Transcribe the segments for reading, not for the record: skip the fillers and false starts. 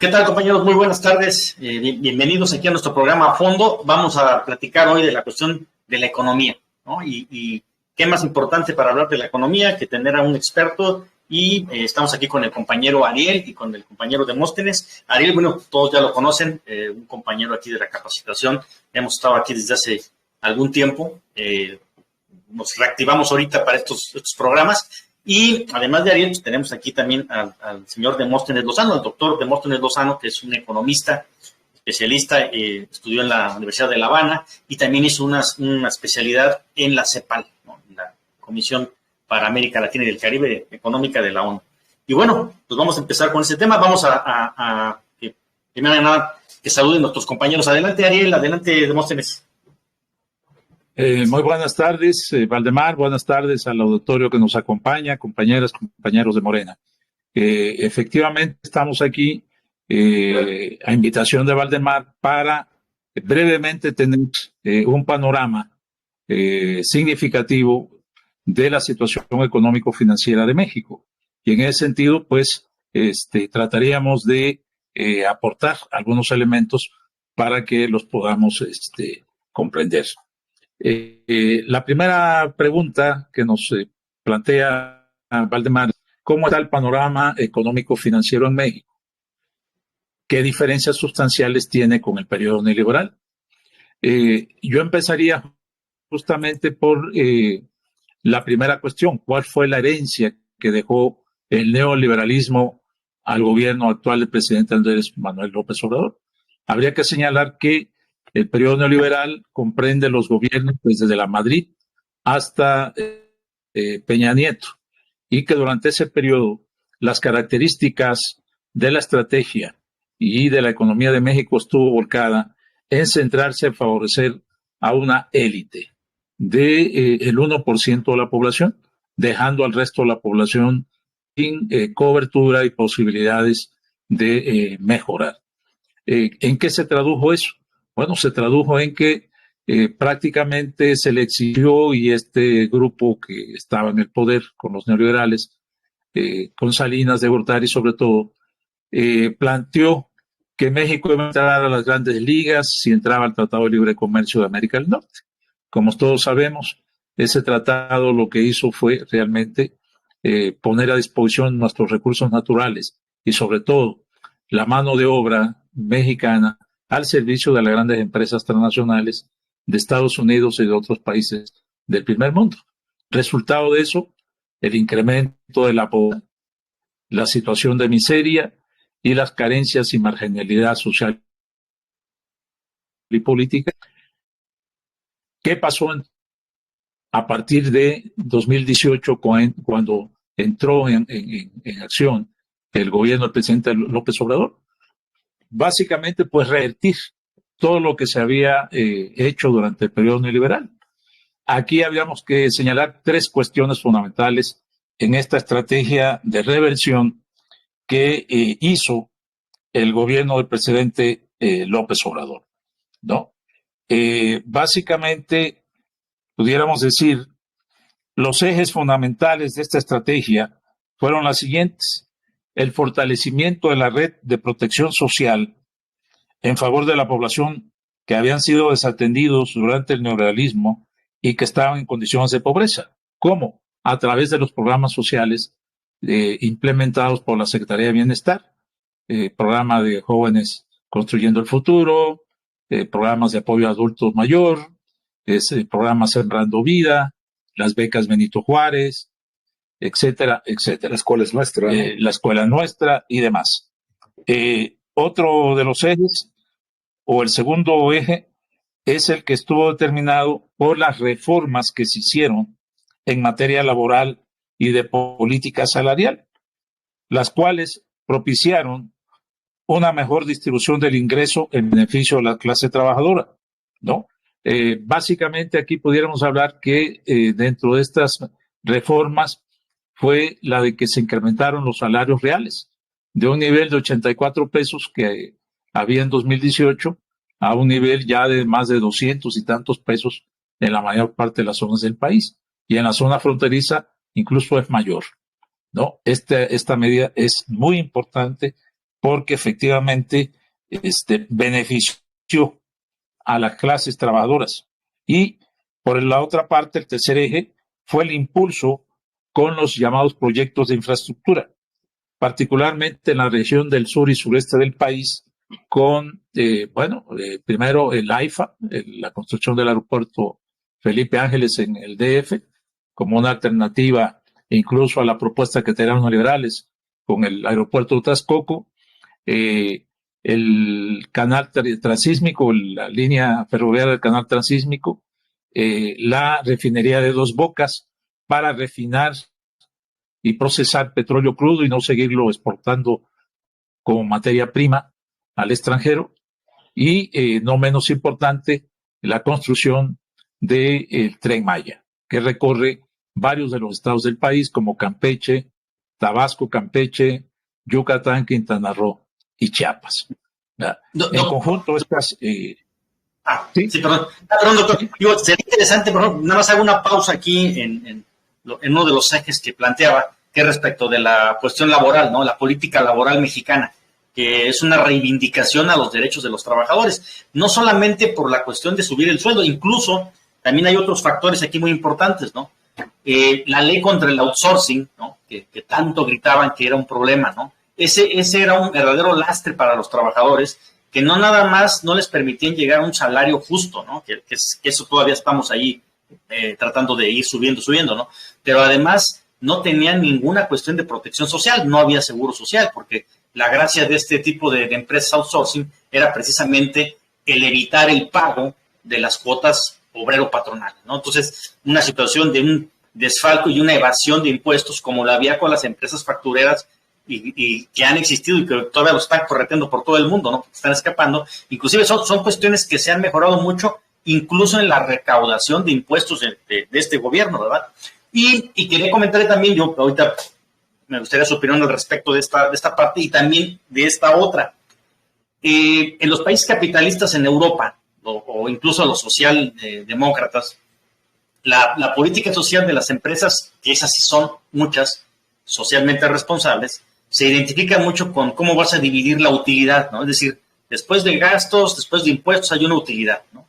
¿Qué tal, compañeros? Muy buenas tardes. Bienvenidos aquí a nuestro programa a fondo. Vamos a platicar hoy de la cuestión de la economía, ¿no? Y qué más importante para hablar de la economía que tener a un experto. Y estamos aquí con el compañero Ariel y con el compañero Demóstenes. Ariel, bueno, todos ya lo conocen, un compañero aquí de la capacitación. Hemos estado aquí desde hace algún tiempo. Nos reactivamos ahorita para estos programas. Y además de Ariel, pues tenemos aquí también al señor Demóstenes Lozano, al doctor Demóstenes Lozano, que es un economista, especialista, estudió en la Universidad de La Habana y también hizo una especialidad en la CEPAL, ¿no? En la Comisión para América Latina y el Caribe Económica de la ONU. Y bueno, pues vamos a empezar con ese tema. Vamos a primero de nada, que saluden nuestros compañeros. Adelante, Ariel, adelante, Demóstenes. Muy buenas tardes, Valdemar. Buenas tardes al auditorio que nos acompaña, compañeras, compañeros de Morena. Efectivamente, estamos aquí a invitación de Valdemar para brevemente tener un panorama significativo de la situación económico-financiera de México. Y en ese sentido, pues, trataríamos de aportar algunos elementos para que los podamos comprender. La primera pregunta que nos plantea Valdemar, ¿cómo está el panorama económico-financiero en México? ¿Qué diferencias sustanciales tiene con el periodo neoliberal? Yo empezaría justamente por la primera cuestión. ¿Cuál fue la herencia que dejó el neoliberalismo al gobierno actual del presidente Andrés Manuel López Obrador? Habría que señalar que el periodo neoliberal comprende los gobiernos desde la Madrid hasta Peña Nieto, y que durante ese periodo las características de la estrategia y de la economía de México estuvo volcada en centrarse en favorecer a una élite del 1% de la población, dejando al resto de la población sin cobertura y posibilidades de mejorar. ¿En qué se tradujo eso? Bueno, se tradujo en que prácticamente se le exigió, y este grupo que estaba en el poder con los neoliberales, con Salinas de Gortari sobre todo, planteó que México iba a entrar a las grandes ligas si entraba al Tratado de Libre Comercio de América del Norte. Como todos sabemos, ese tratado lo que hizo fue realmente poner a disposición nuestros recursos naturales y sobre todo la mano de obra mexicana al servicio de las grandes empresas transnacionales de Estados Unidos y de otros países del primer mundo. Resultado de eso, el incremento de la pobreza, la situación de miseria y las carencias y marginalidad social y política. ¿Qué pasó a partir de 2018 cuando entró en acción el gobierno del presidente López Obrador? Básicamente, pues, revertir todo lo que se había hecho durante el periodo neoliberal. Aquí habíamos que señalar tres cuestiones fundamentales en esta estrategia de reversión que hizo el gobierno del presidente López Obrador, ¿no? Básicamente, pudiéramos decir, los ejes fundamentales de esta estrategia fueron las siguientes: el fortalecimiento de la red de protección social en favor de la población que habían sido desatendidos durante el neoliberalismo y que estaban en condiciones de pobreza. ¿Cómo? A través de los programas sociales implementados por la Secretaría de Bienestar, programa de jóvenes construyendo el futuro, programas de apoyo a adultos mayor, programas Sembrando Vida, las becas Benito Juárez, etcétera, etcétera. La escuela es nuestra, ¿no? La escuela nuestra y demás. Otro de los ejes, o el segundo eje, es el que estuvo determinado por las reformas que se hicieron en materia laboral y de política salarial, las cuales propiciaron una mejor distribución del ingreso en beneficio de la clase trabajadora, ¿no? Básicamente aquí pudiéramos hablar que dentro de estas reformas fue la de que se incrementaron los salarios reales de un nivel de 84 pesos que había en 2018 a un nivel ya de más de 200 y tantos pesos en la mayor parte de las zonas del país, y en la zona fronteriza incluso es mayor, ¿no? Esta medida es muy importante porque efectivamente benefició a las clases trabajadoras. Y por la otra parte, el tercer eje fue el impulso con los llamados proyectos de infraestructura, particularmente en la región del sur y sureste del país, con, primero el AIFA, la construcción del aeropuerto Felipe Ángeles en el DF, como una alternativa incluso a la propuesta que tenían los liberales con el aeropuerto de Texcoco, el canal transísmico, la línea ferroviaria del canal transísmico, la refinería de Dos Bocas para refinar y procesar petróleo crudo y no seguirlo exportando como materia prima al extranjero. Y no menos importante, la construcción del Tren Maya, que recorre varios de los estados del país, como Campeche, Tabasco, Campeche, Yucatán, Quintana Roo y Chiapas. En conjunto, estas... sí, perdón. Perdón, doctor. Sería interesante, por ejemplo, nada más hago una pausa aquí en uno de los ejes que planteaba, que es respecto de la cuestión laboral, ¿no? La política laboral mexicana, que es una reivindicación a los derechos de los trabajadores, no solamente por la cuestión de subir el sueldo, incluso también hay otros factores aquí muy importantes, ¿no? La ley contra el outsourcing, ¿no? Que tanto gritaban que era un problema, ¿no? Ese era un verdadero lastre para los trabajadores, que no nada más no les permitían llegar a un salario justo, ¿no? Que eso todavía estamos ahí tratando de ir subiendo, ¿no? Pero además no tenían ninguna cuestión de protección social, no había seguro social, porque la gracia de este tipo de empresas outsourcing era precisamente el evitar el pago de las cuotas obrero-patronales, ¿no? Entonces, una situación de un desfalco y una evasión de impuestos como la había con las empresas factureras y que han existido y que todavía lo están correteando por todo el mundo, ¿no? Están escapando. Inclusive son cuestiones que se han mejorado mucho, incluso en la recaudación de impuestos de este gobierno, ¿verdad? Y quería comentarle también, yo ahorita me gustaría su opinión al respecto de esta parte y también de esta otra. En los países capitalistas en Europa, o incluso los socialdemócratas, la política social de las empresas, que esas sí son muchas, socialmente responsables, se identifica mucho con cómo vas a dividir la utilidad, ¿no? Es decir, después de gastos, después de impuestos, hay una utilidad, ¿no?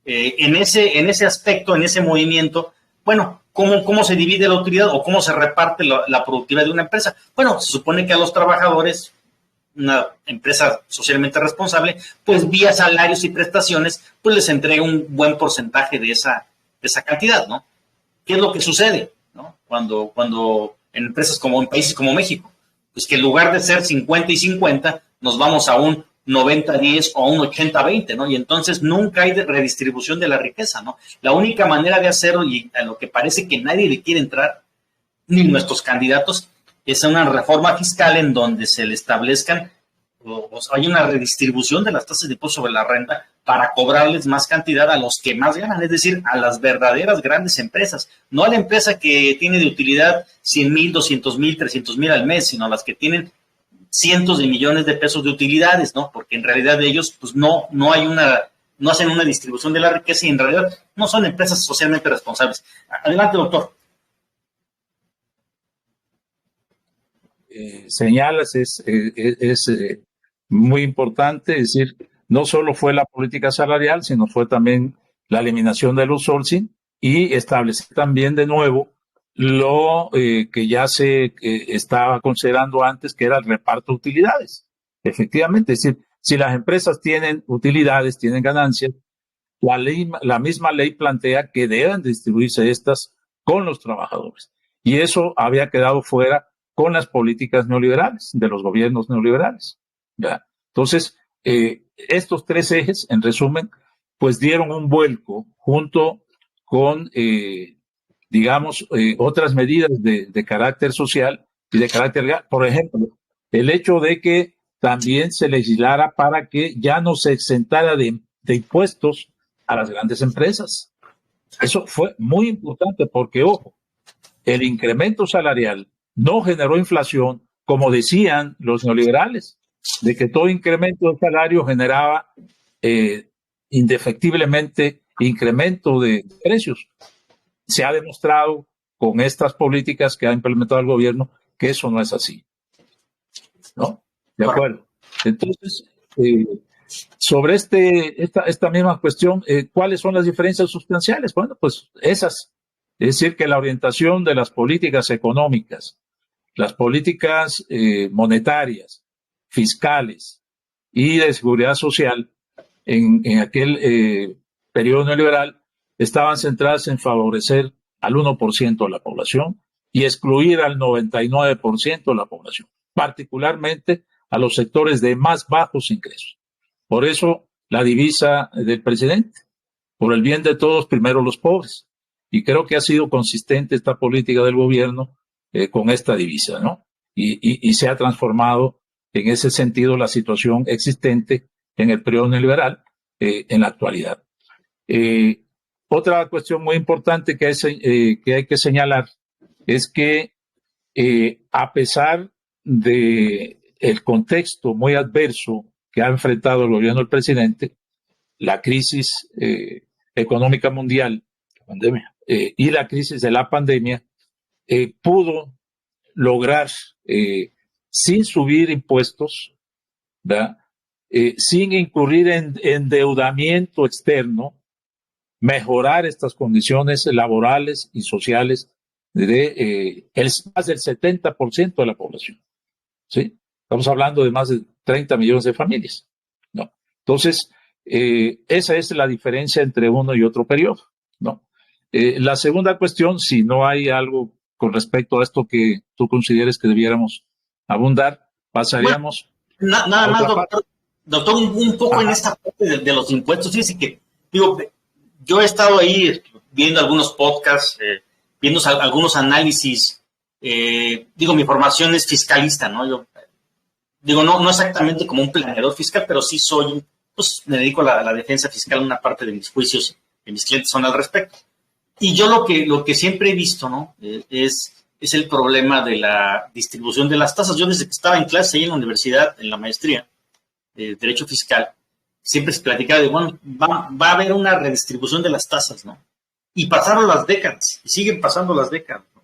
En ese aspecto, en ese movimiento, bueno, ¿cómo se divide la utilidad o cómo se reparte la productividad de una empresa? Bueno, se supone que a los trabajadores, una empresa socialmente responsable, pues vía salarios y prestaciones, pues les entrega un buen porcentaje de esa cantidad, ¿no? ¿Qué es lo que sucede, ¿no? Cuando en empresas en países como México, pues que en lugar de ser 50 y 50, nos vamos a un 90-10 o a un 80-20, ¿no? Y entonces nunca hay redistribución de la riqueza, ¿no? La única manera de hacerlo, y a lo que parece que nadie le quiere entrar, ni nuestros candidatos, es una reforma fiscal en donde se le establezcan, o sea, hay una redistribución de las tasas de impuesto sobre la renta para cobrarles más cantidad a los que más ganan, es decir, a las verdaderas grandes empresas, no a la empresa que tiene de utilidad 100,000, 200,000, 300,000 al mes, sino a las que tienen cientos de millones de pesos de utilidades, ¿no? Porque en realidad ellos, pues no hacen una distribución de la riqueza y en realidad no son empresas socialmente responsables. Adelante, doctor. Señalas es muy importante, es decir, no solo fue la política salarial, sino fue también la eliminación del outsourcing y establecer también de nuevo lo que ya se estaba considerando antes, que era el reparto de utilidades. Efectivamente, es decir, si las empresas tienen utilidades, tienen ganancias, la misma ley plantea que deben distribuirse estas con los trabajadores. Y eso había quedado fuera con las políticas neoliberales, de los gobiernos neoliberales. ¿Ya? Entonces, estos tres ejes, en resumen, pues dieron un vuelco junto con, otras medidas de carácter social y de carácter legal. Por ejemplo, el hecho de que también se legislara para que ya no se exentara de impuestos a las grandes empresas. Eso fue muy importante porque, ojo, el incremento salarial no generó inflación, como decían los neoliberales, de que todo incremento de salario generaba indefectiblemente incremento de precios. Se ha demostrado con estas políticas que ha implementado el gobierno que eso no es así, ¿no? De acuerdo. Entonces, sobre esta misma cuestión, ¿cuáles son las diferencias sustanciales? Bueno, pues esas. Es decir, que la orientación de las políticas económicas, las políticas monetarias, fiscales y de seguridad social en aquel periodo neoliberal estaban centradas en favorecer al 1% de la población y excluir al 99% de la población, particularmente a los sectores de más bajos ingresos. Por eso la divisa del presidente, por el bien de todos, primero los pobres. Y creo que ha sido consistente esta política del gobierno con esta divisa, ¿no? Y se ha transformado en ese sentido la situación existente en el periodo neoliberal en la actualidad. Otra cuestión muy importante que hay que señalar es que a pesar de el contexto muy adverso que ha enfrentado el gobierno del presidente, la crisis económica mundial, la pandemia, y la crisis de la pandemia, pudo lograr, sin subir impuestos, ¿verdad? Sin incurrir en endeudamiento externo, mejorar estas condiciones laborales y sociales de más del 70% de la población. ¿Sí? Estamos hablando de más de 30 millones de familias, ¿no? Entonces, esa es la diferencia entre uno y otro periodo, ¿no? La segunda cuestión, si no hay algo con respecto a esto que tú consideres que debiéramos abundar, pasaríamos. Bueno, nada más, doctor, un poco en esta parte de los impuestos. Fíjese que, digo, yo he estado ahí viendo algunos podcasts, viendo algunos análisis. Digo, mi formación es fiscalista, ¿no? Yo digo, no exactamente como un planeador fiscal, pero sí pues me dedico a la defensa fiscal. Una parte de mis juicios de mis clientes son al respecto. Y yo lo que siempre he visto, ¿no? Es el problema de la distribución de las tasas. Yo desde que estaba en clase ahí en la universidad, en la maestría de Derecho Fiscal, siempre se platicaba de, bueno, va a haber una redistribución de las tasas, ¿no? Y pasaron las décadas, y siguen pasando las décadas, ¿no?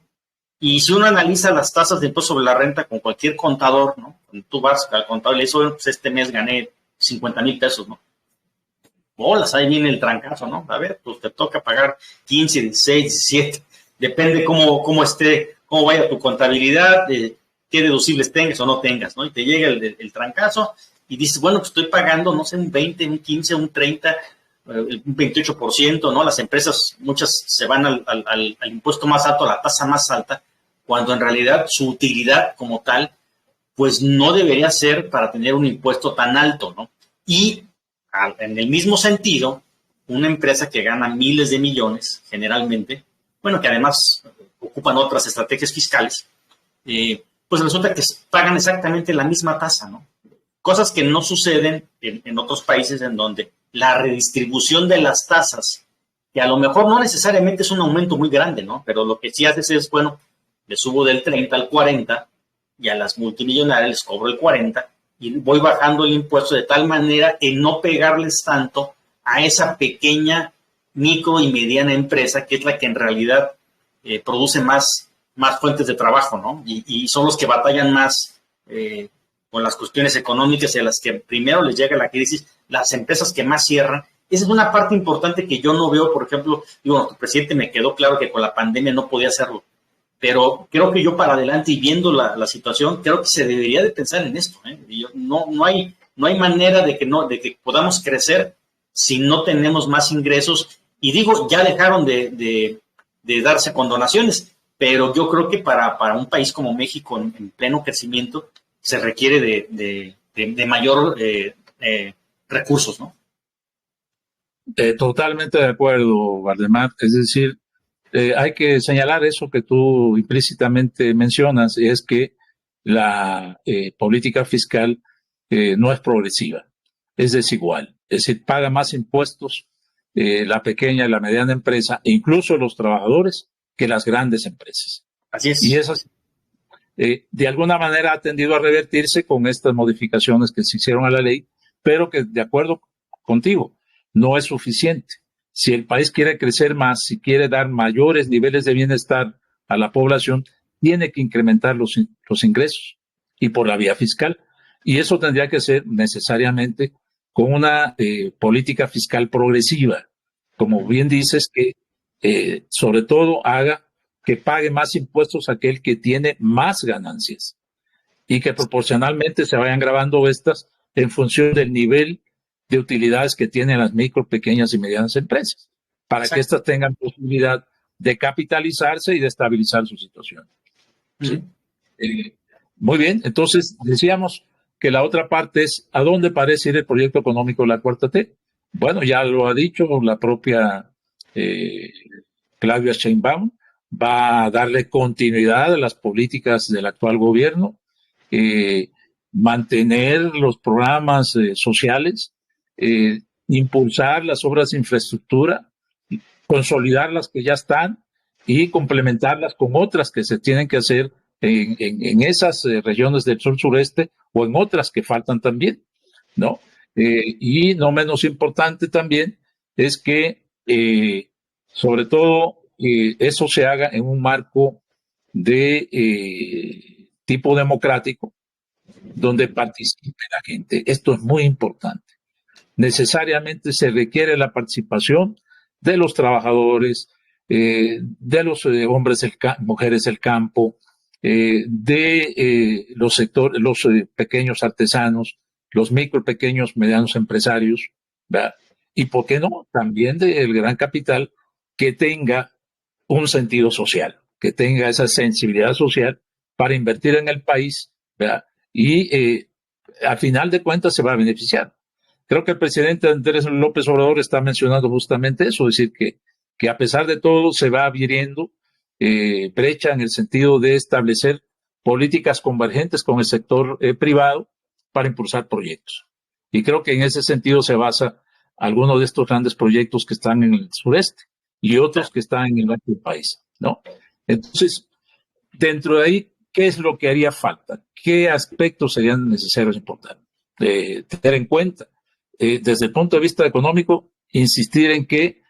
Y si uno analiza las tasas de impuesto sobre la renta con cualquier contador, ¿no? Cuando tú vas al contador y le dices, bueno, pues este mes gané 50,000 pesos, ¿no? Bolas, ahí viene el trancazo, ¿no? A ver, pues te toca pagar 15, 16, 17, depende cómo vaya tu contabilidad, qué deducibles tengas o no tengas, ¿no? Y te llega el trancazo y dices, bueno, pues estoy pagando, no sé, un 20, un 15, un 30, un 28%, ¿no? Las empresas, muchas se van al impuesto más alto, a la tasa más alta, cuando en realidad su utilidad como tal, pues no debería ser para tener un impuesto tan alto, ¿no? Y en el mismo sentido, una empresa que gana miles de millones, generalmente, bueno, que además ocupan otras estrategias fiscales, pues resulta que pagan exactamente la misma tasa, ¿no? Cosas que no suceden en otros países en donde la redistribución de las tasas, que a lo mejor no necesariamente es un aumento muy grande, ¿no? Pero lo que sí haces es, bueno, le subo del 30 al 40 y a las multimillonarias les cobro el 40 y voy bajando el impuesto de tal manera que no pegarles tanto a esa pequeña, micro y mediana empresa que es la que en realidad produce más fuentes de trabajo, ¿no? Y son los que batallan más con las cuestiones económicas y a las que primero les llega la crisis, las empresas que más cierran. Esa es una parte importante que yo no veo, por ejemplo, digo, nuestro presidente me quedó claro que con la pandemia no podía hacerlo, pero creo que yo para adelante y viendo la situación, creo que se debería de pensar en esto, ¿eh? No hay manera de que podamos crecer si no tenemos más ingresos. Y digo, ya dejaron de darse condonaciones, pero yo creo que para un país como México en pleno crecimiento se requiere de mayor recursos, ¿no? Totalmente de acuerdo, Valdemar. Es decir, hay que señalar eso que tú implícitamente mencionas, es que la política fiscal no es progresiva, es desigual. Es decir, paga más impuestos la pequeña y la mediana empresa, e incluso los trabajadores, que las grandes empresas. Así es. Y esas, de alguna manera, ha tendido a revertirse con estas modificaciones que se hicieron a la ley, pero que, de acuerdo contigo, no es suficiente. Si el país quiere crecer más, si quiere dar mayores niveles de bienestar a la población, tiene que incrementar los ingresos y por la vía fiscal. Y eso tendría que ser necesariamente con una política fiscal progresiva, como bien dices, que sobre todo haga que pague más impuestos aquel que tiene más ganancias y que proporcionalmente se vayan grabando estas en función del nivel de utilidades que tienen las micro, pequeñas y medianas empresas, para que éstas tengan posibilidad de capitalizarse y de estabilizar su situación. ¿Sí? Muy bien, entonces decíamos que la otra parte es ¿a dónde parece ir el proyecto económico de la Cuarta T? Bueno, ya lo ha dicho la propia Claudia Sheinbaum, va a darle continuidad a las políticas del actual gobierno, mantener los programas sociales, impulsar las obras de infraestructura, consolidar las que ya están y complementarlas con otras que se tienen que hacer en esas regiones del sur-sureste o en otras que faltan también, ¿no? Y no menos importante también es que, sobre todo, eso se haga en un marco de tipo democrático, donde participe la gente. Esto es muy importante. Necesariamente se requiere la participación de los trabajadores, de los hombres, mujeres del campo, de los sectores, los pequeños artesanos, los micro, pequeños, medianos empresarios, ¿verdad? Y por qué no, también del gran capital que tenga un sentido social, que tenga esa sensibilidad social para invertir en el país, ¿verdad? Y al final de cuentas se va a beneficiar. Creo que el presidente Andrés López Obrador está mencionando justamente eso, es decir, que a pesar de todo se va abriendo brecha en el sentido de establecer políticas convergentes con el sector privado para impulsar proyectos. Y creo que en ese sentido se basa algunos de estos grandes proyectos que están en el sureste y otros que están en el norte del país, ¿no? Entonces, dentro de ahí, ¿qué es lo que haría falta? ¿Qué aspectos serían necesarios e importantes tener en cuenta? Desde el punto de vista económico, insistir en que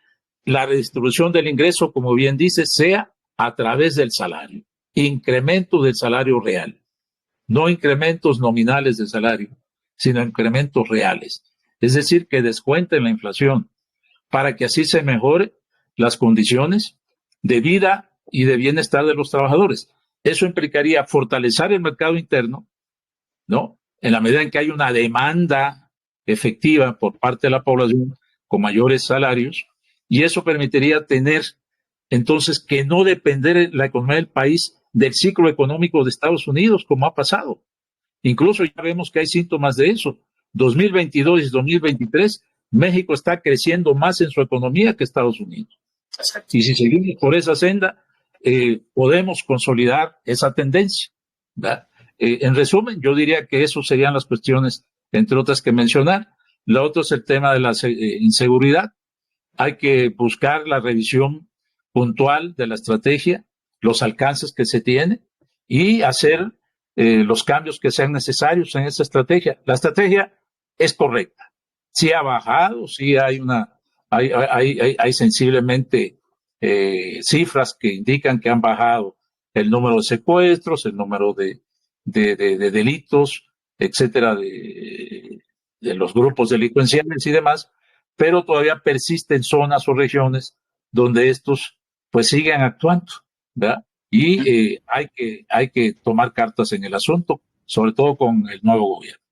la redistribución del ingreso, como bien dice, sea a través del salario, incremento del salario real, no incrementos nominales del salario, sino incrementos reales. Es decir, que descuenten la inflación para que así se mejore las condiciones de vida y de bienestar de los trabajadores. Eso implicaría fortalecer el mercado interno, ¿no? En la medida en que hay una demanda efectiva por parte de la población con mayores salarios, y eso permitiría tener, entonces, que no depender la economía del país del ciclo económico de Estados Unidos, como ha pasado. Incluso ya vemos que hay síntomas de eso. 2022 y 2023, México está creciendo más en su economía que Estados Unidos. Exacto. Y si seguimos por esa senda, podemos consolidar esa tendencia, ¿verdad? En resumen, yo diría que eso serían las cuestiones, entre otras, que mencionar. Lo otro es el tema de la inseguridad. Hay que buscar la revisión puntual de la estrategia, los alcances que se tiene y hacer los cambios que sean necesarios en esa estrategia. La estrategia es correcta. Sí ha bajado, sí hay hay sensiblemente cifras que indican que han bajado el número de secuestros, el número de delitos, etcétera, de los grupos delincuenciales y demás, pero todavía persisten zonas o regiones donde estos pues siguen actuando, ¿verdad? Y hay que tomar cartas en el asunto, sobre todo con el nuevo gobierno.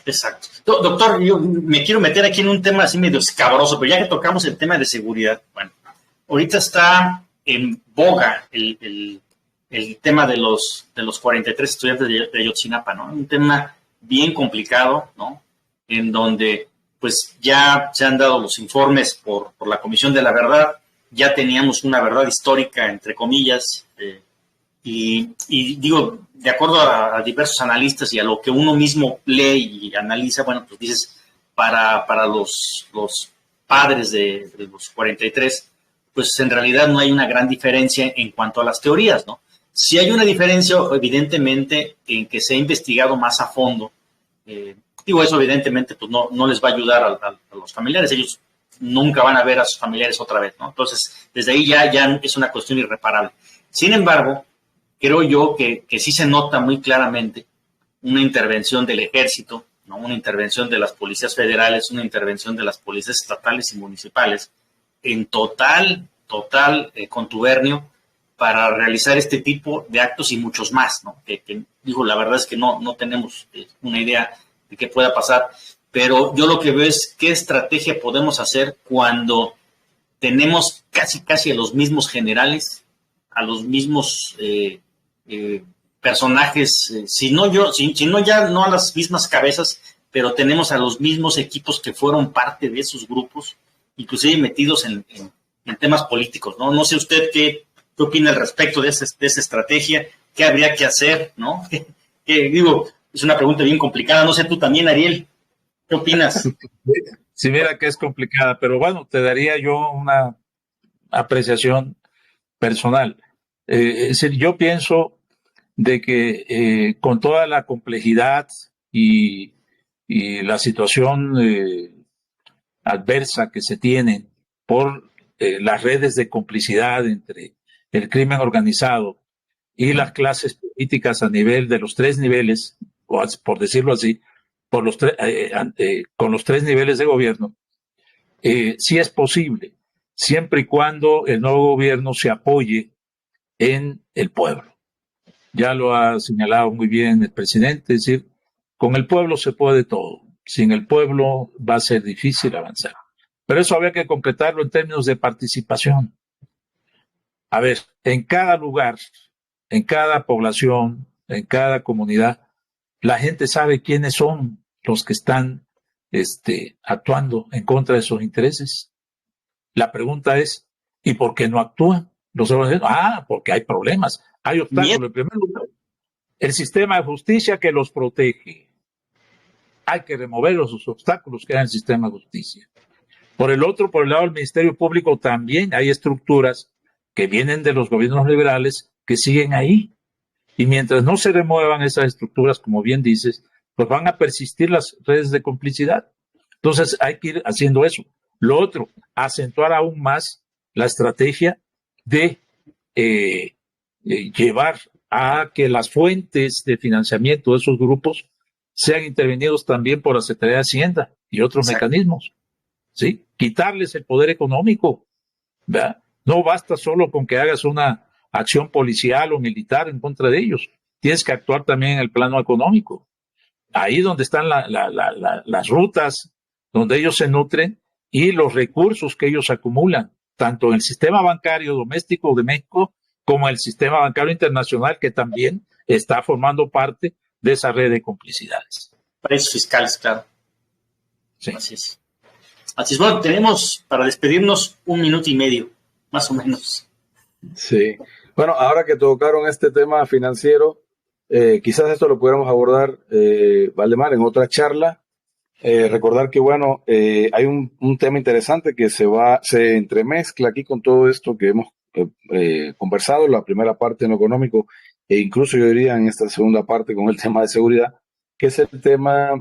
Exacto. Doctor, yo me quiero meter aquí en un tema así medio escabroso, pero ya que tocamos el tema de seguridad, bueno, ahorita está en boga el tema de los 43 estudiantes de Ayotzinapa, ¿no? Un tema bien complicado, ¿no? En donde pues ya se han dado los informes por la Comisión de la Verdad, ya teníamos una verdad histórica, entre comillas, y digo, de acuerdo a diversos analistas y a lo que uno mismo lee y analiza, bueno, pues dices, para los padres de los 43, pues en realidad no hay una gran diferencia en cuanto a las teorías, ¿no? Sí hay una diferencia, evidentemente, en que se ha investigado más a fondo. Digo, eso evidentemente pues no les va a ayudar a los familiares. Ellos nunca van a ver a sus familiares otra vez, ¿no? Entonces, desde ahí ya es una cuestión irreparable. Sin embargo, creo yo que sí se nota muy claramente una intervención del ejército, ¿no? Una intervención de las policías federales, una intervención de las policías estatales y municipales, en total contubernio para realizar este tipo de actos y muchos más, ¿no? Que digo, la verdad es que no tenemos una idea de qué pueda pasar, pero yo lo que veo es qué estrategia podemos hacer cuando tenemos casi a los mismos generales, a los mismos personajes, si no ya no a las mismas cabezas, pero tenemos a los mismos equipos que fueron parte de esos grupos, inclusive metidos en temas políticos, ¿no? No sé usted qué opina al respecto de esa estrategia, qué habría que hacer, ¿no? Digo, es una pregunta bien complicada, no sé tú también, Ariel, ¿qué opinas? Sí, mira que es complicada, pero bueno, te daría yo una apreciación personal. Es decir, yo pienso de que con toda la complejidad y la situación adversa que se tiene por las redes de complicidad entre el crimen organizado y las clases políticas a nivel de los tres niveles, o por decirlo así, con los tres niveles de gobierno, sí es posible, siempre y cuando el nuevo gobierno se apoye en el pueblo. Ya lo ha señalado muy bien el presidente, es decir, con el pueblo se puede todo, sin el pueblo va a ser difícil avanzar. Pero eso había que concretarlo en términos de participación. A ver, en cada lugar, en cada población, en cada comunidad, la gente sabe quiénes son los que están actuando en contra de sus intereses. La pregunta es, ¿y por qué no actúan? Porque hay problemas, hay obstáculos. En primer lugar, el sistema de justicia que los protege. Hay que remover los obstáculos que hay en el sistema de justicia. Por el lado del Ministerio Público también hay estructuras que vienen de los gobiernos liberales que siguen ahí. Y mientras no se remuevan esas estructuras, como bien dices, pues van a persistir las redes de complicidad. Entonces hay que ir haciendo eso. Lo otro, acentuar aún más la estrategia de llevar a que las fuentes de financiamiento de esos grupos sean intervenidos también por la Secretaría de Hacienda y otros mecanismos. ¿Sí? Quitarles el poder económico, ¿verdad? No basta solo con que hagas una acción policial o militar en contra de ellos. Tienes que actuar también en el plano económico. Ahí donde están las rutas donde ellos se nutren y los recursos que ellos acumulan, tanto en el sistema bancario doméstico de México como en el sistema bancario internacional, que también está formando parte de esa red de complicidades. Paraísos fiscales, claro. Sí. Así es. Bueno, tenemos para despedirnos 1 minuto y medio, más o menos. Sí. Bueno, ahora que tocaron este tema financiero, quizás esto lo pudiéramos abordar, Valdemar, en otra charla. Recordar que, bueno, hay un tema interesante que se entremezcla aquí con todo esto que hemos conversado, la primera parte en lo económico, e incluso yo diría en esta segunda parte con el tema de seguridad, que es el tema,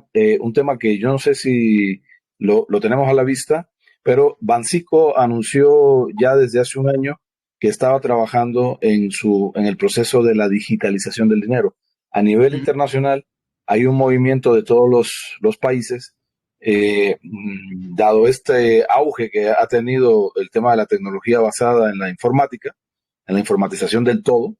un tema que yo no sé si lo tenemos a la vista, pero Banxico anunció ya desde hace un año que estaba trabajando en el proceso de la digitalización del dinero. A nivel internacional hay un movimiento de todos los países, dado este auge que ha tenido el tema de la tecnología basada en la informática, en la informatización del todo.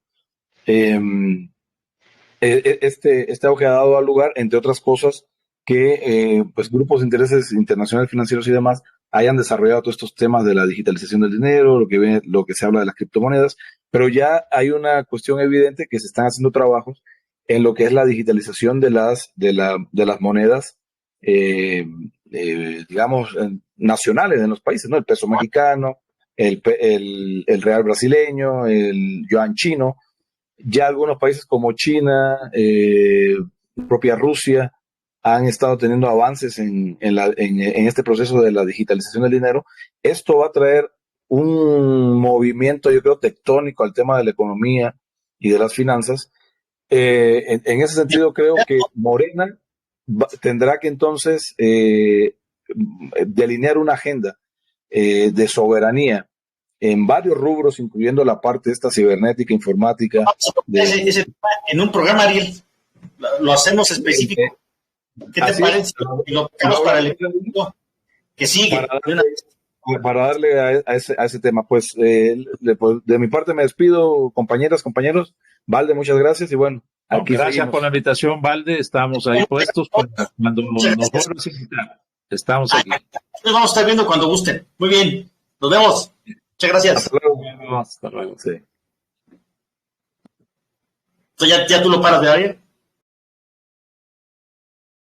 Este auge ha dado lugar, entre otras cosas, que pues grupos de intereses internacionales financieros y demás hayan desarrollado todos estos temas de la digitalización del dinero, lo que se habla de las criptomonedas, pero ya hay una cuestión evidente que se están haciendo trabajos en lo que es la digitalización de las monedas, digamos, nacionales de los países, ¿no? El peso mexicano, el real brasileño, el yuan chino. Ya algunos países como China, propia Rusia, han estado teniendo avances en este proceso de la digitalización del dinero. Esto va a traer un movimiento, yo creo, tectónico al tema de la economía y de las finanzas. En ese sentido, creo que Morena tendrá que entonces delinear una agenda de soberanía en varios rubros, incluyendo la parte esta cibernética, informática. En un programa, Ariel. Lo hacemos específico. ¿Qué te parece? Y lo tocamos para el equipo que sigue. Para darle a ese tema, pues de mi parte me despido, compañeras, compañeros. Valde, muchas gracias y bueno, aquí gracias seguimos. por la invitación, Valde. Estamos ahí puestos cuando nos vuelvas a invitar. Estamos aquí. Nos vamos a estar viendo cuando gusten. Muy bien. Nos vemos. Muchas gracias. Hasta luego. Hasta luego. Sí. Entonces, ¿ya tú lo paras de aire?